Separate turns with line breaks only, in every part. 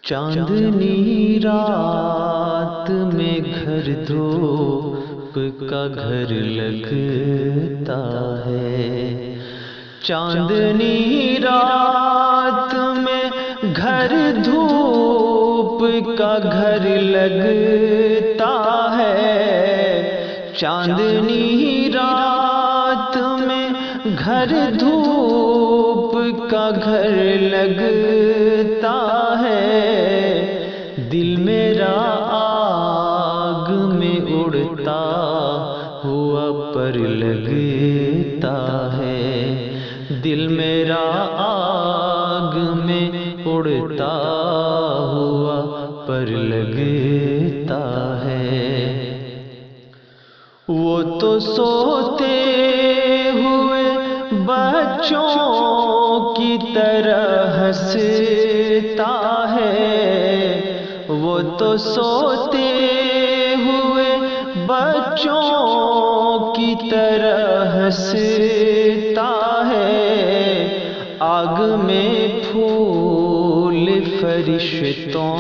چاندنی رات میں گھر دھوپ کا گھر لگتا ہے۔ چاندنی رات میں گھر دھوپ کا گھر لگتا ہے۔ چاندنی رات میں گھر دھوپ کا گھر لگتا ہے۔ دل میرا آگ میں اڑتا ہوا پر لگتا ہے۔ دل میرا آگ میں اڑتا ہوا پر لگتا ہے۔ وہ تو سوتے ہوئے بچوں کی طرح ہنستا ہے۔ وہ تو سوتے ہوئے بچوں کی طرح ہنستا ہے۔ آگ میں پھول فرشتوں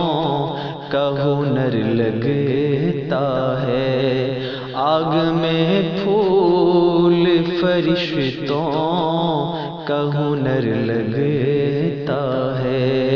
کا ہنر لگتا ہے۔ آگ میں پھول فرشتوں کا ہنر لگتا ہے۔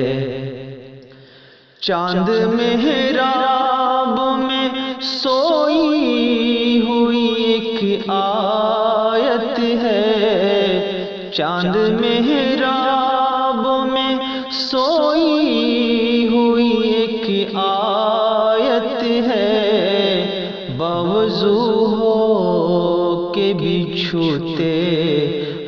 چاند محراب میں سوئی ہوئی ایک آیت ہے۔ چاند محراب میں سوئی ہوئی ایک آیت ہے۔ باوضو ہو کے بھی چھوتے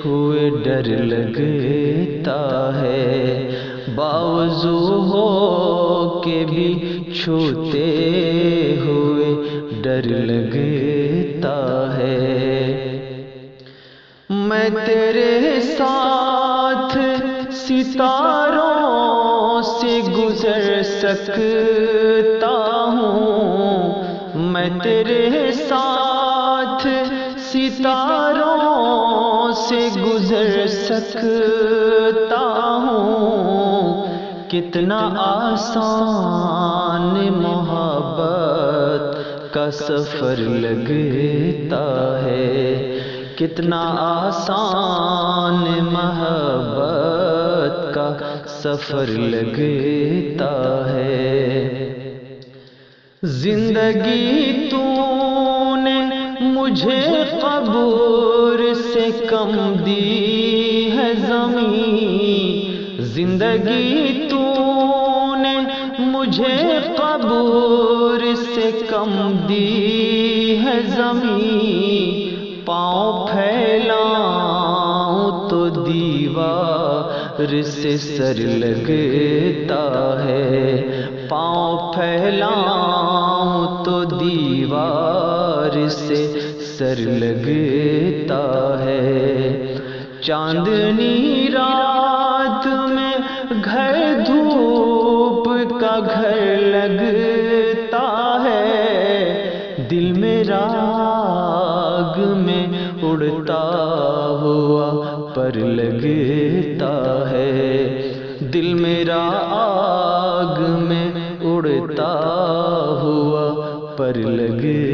ہوئے ڈر لگتا ہے۔ باوضو ہو کے بھی چھوتے ہوئے ڈر لگتا ہے۔ میں تیرے ساتھ ستاروں سے گزر سکتا ہوں۔ میں تیرے ساتھ ستاروں سے گزر سکتا ہوں۔ کتنا آسان محبت کا سفر لگتا ہے۔ کتنا آسان محبت کا سفر لگتا ہے۔ زندگی تو نے مجھے قبر سے کم دی ہے زمین۔ زندگی تو نے مجھے قبر سے کم دی ہے زمین۔ پاؤں پھیلاؤں تو دیوار سے سر لگتا ہے۔ پاؤں پھیلاؤں تو دیوار سے سر لگتا ہے۔ چاندنی رات میں گھر دھوپ کا گھر لگتا ہے۔ دل میرا آگ میں اڑتا ہوا پر لگتا ہے۔ دل میرا آگ میں اڑتا ہوا پر لگتا